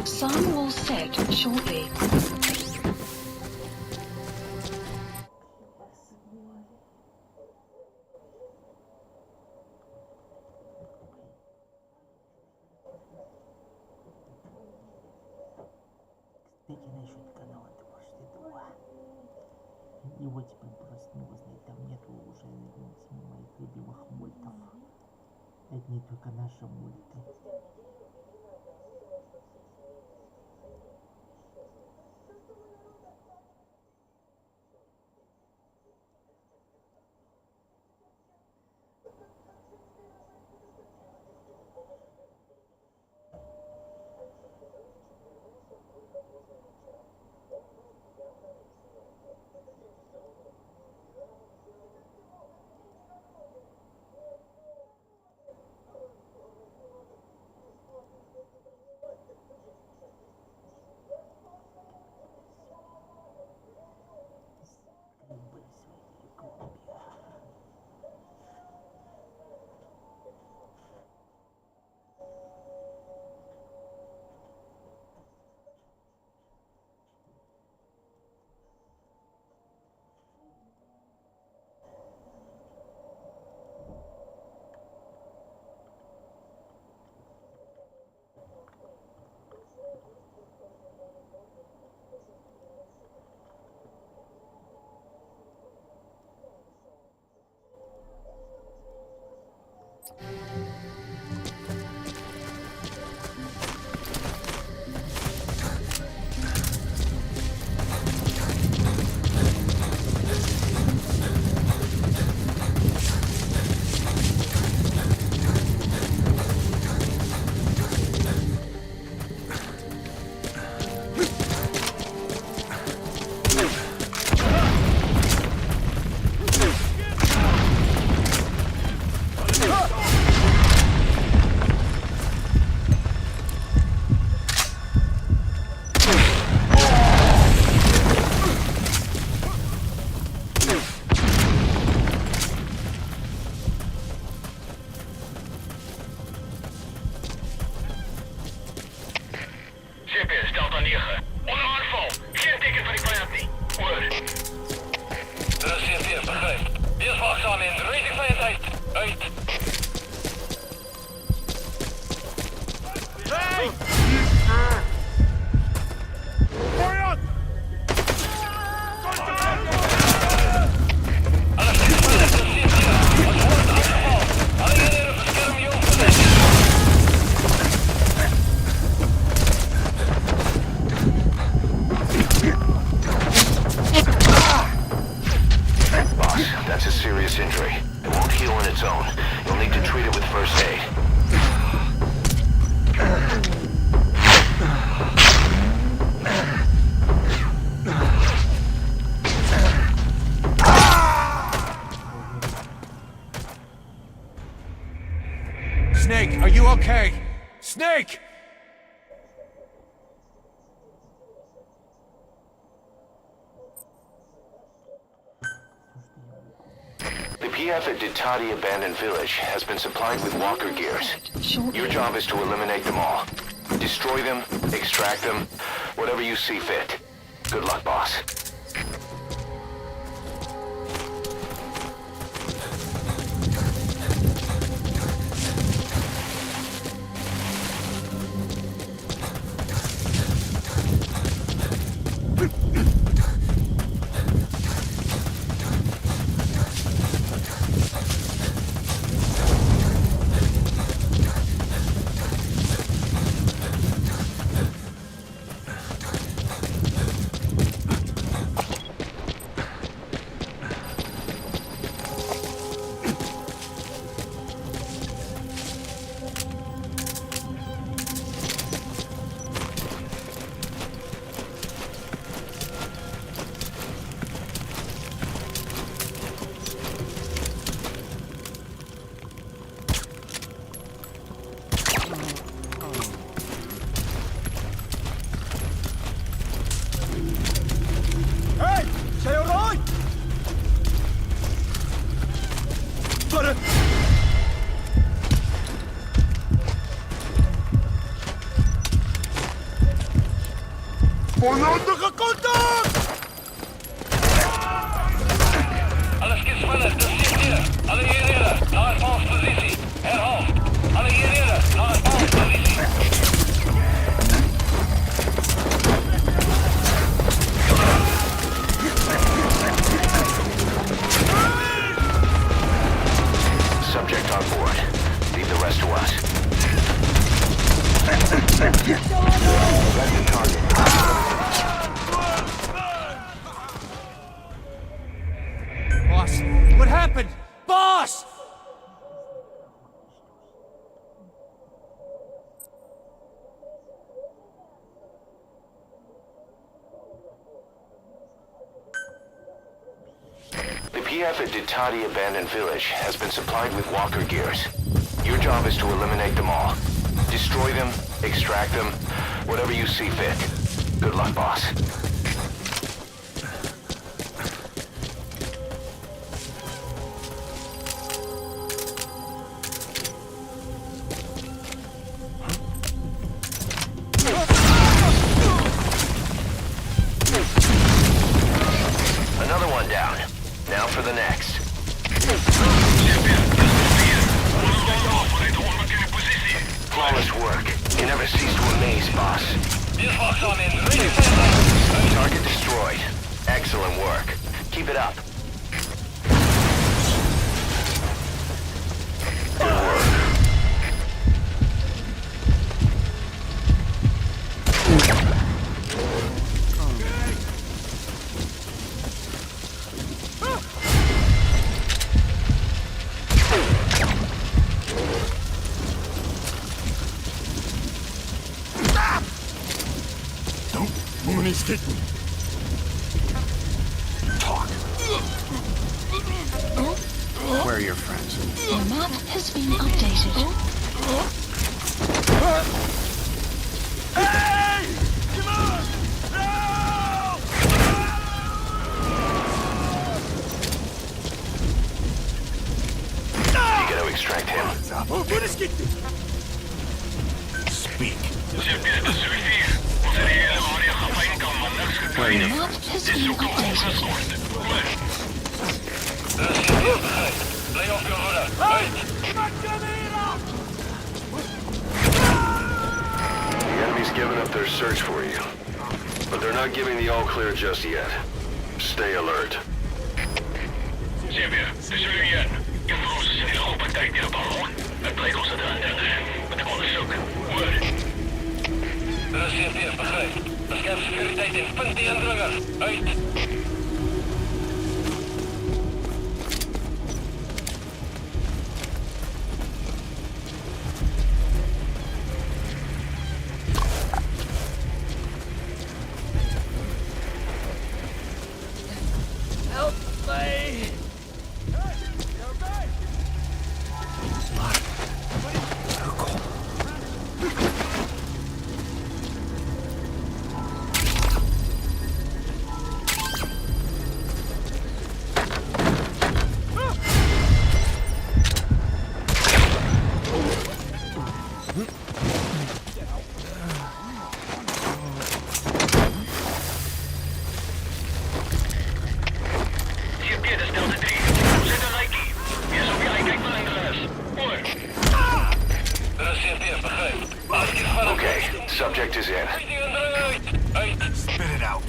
Sun will set shortly. Кстати, насчет канала Дважды Два. Его теперь просто не узнать. Там нету уже моих любимых мультов. Одни только наши мульты. Are you okay? Snake! The PF at Ditati Abandoned Village has been supplied with walker gears. Your job is to eliminate them all. Destroy them, extract them, whatever you see fit. Good luck, boss. Alles gespannt, das steht hier. Alle hierher, nach Baupositie. Herr Hof, alle hierher, nach Baupositie. Subject on board. Leave the rest to us. That's the target. Boss, what happened? Boss! The PF at Ditati Abandoned Village has been supplied with walker gears. Your job is to eliminate them all. Destroy them, extract them, whatever you see fit. Good luck, boss. Another one down. Now for the next. Flawless work. You never cease to amaze, boss. Target destroyed. Excellent work. Keep it up. Good work. Where are your friends? The map has been updated. You gotta extract him. Speak. The map has been updated. Lay off your rudder. Right. The enemy's given up their search for you. But they're not giving the all-clear just yet. Stay alert. Sylvia, det är igen. Jag får oss sin hopp tijd die ballon. Het bleek ons dat aan met de onderzoek. Word. De CPF begrijp. Bescherm securiteit en punt die indringer. Uit. CP, dat is Delta 3. Zet een like. Eerst op jij, kijk maar in de rest. Hoor. Dat is CP, begrijp. Okay, subject is in. Spit it out.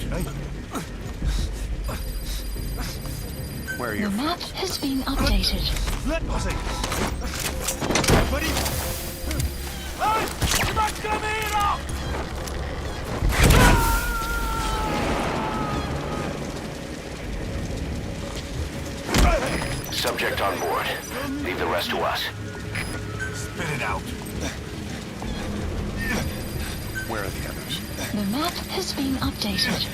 Where are The your map has been updated. Let me see. Buddy. Hey! Max Camino! Subject on board. Leave the rest to us. Spit it out. Where are the others? The map has been updated.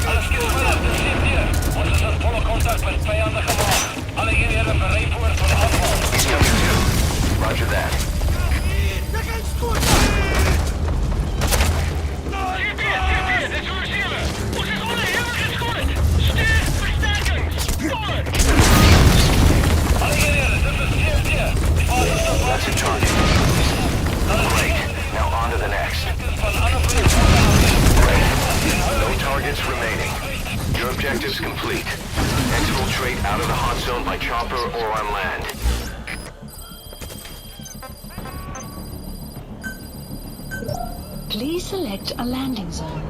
Alles goed vanaf de CP. Ons is in volle contact met vijandige macht. Alle eenheden bereid voor aanval. He's coming too. Roger that. CP, dit is voor Zielen. Ons is onheerlijk geschoord. Stuur versterking. Voor. Alle eenheden, dit is CP. That's a target. Great. Now on to the next. Great. No targets remaining. Your objective's complete. Exfiltrate out of the hot zone by chopper or on land. Please select a landing zone.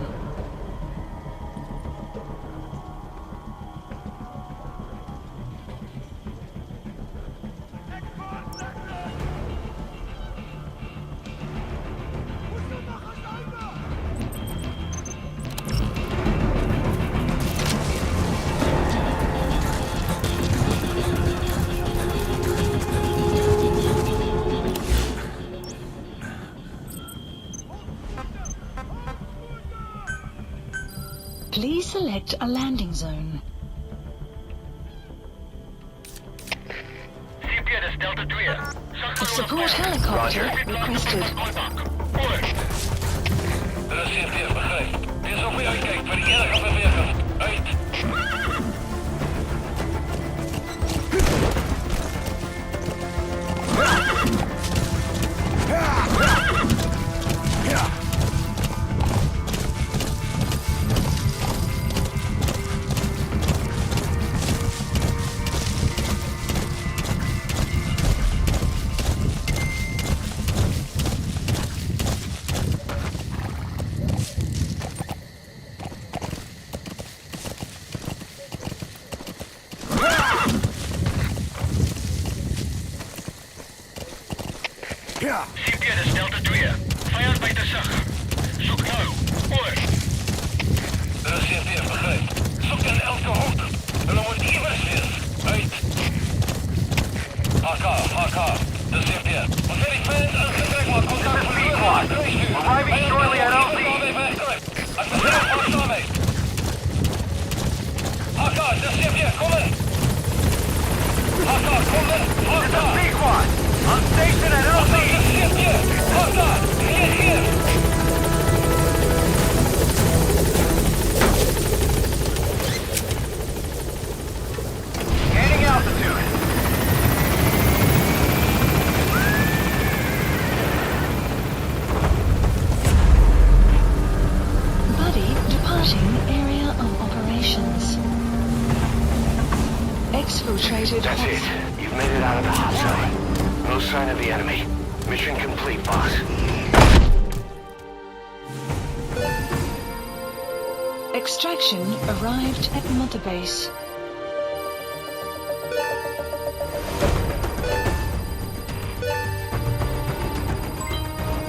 Please select a landing zone. CP, dat is Delta 2. A support helicopter requested. Hoor. Dat is CP, begrijp. Wees op je uitkijk voor die enige beweging. Uit. CP, dat is Delta 2. Vijand bij de zag. Zoek nou. Hoor. Dat is CP, begrijp. Zoek in elke hoek. En dan moet iemand weer. Uit. HK. Dat is CP. Wat weet ik fans aangetrekt, maar contact van die squad. Arriving shortly at LZ. Ik ben zelf vast daarmee. HK, dat is CP, kom in. HK, kom in. HK. Dit is B-Quad. On station at LZ. Here. Gaining altitude. Buddy departing area of operations. Exfiltrated. That's it. You've made it out of the hot zone. No sign of the enemy. Mission complete, boss. Extraction arrived at Mother Base.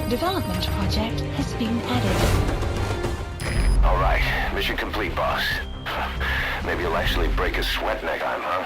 Development project has been added. All right. Mission complete, boss. Maybe you'll actually break a sweat next time, huh?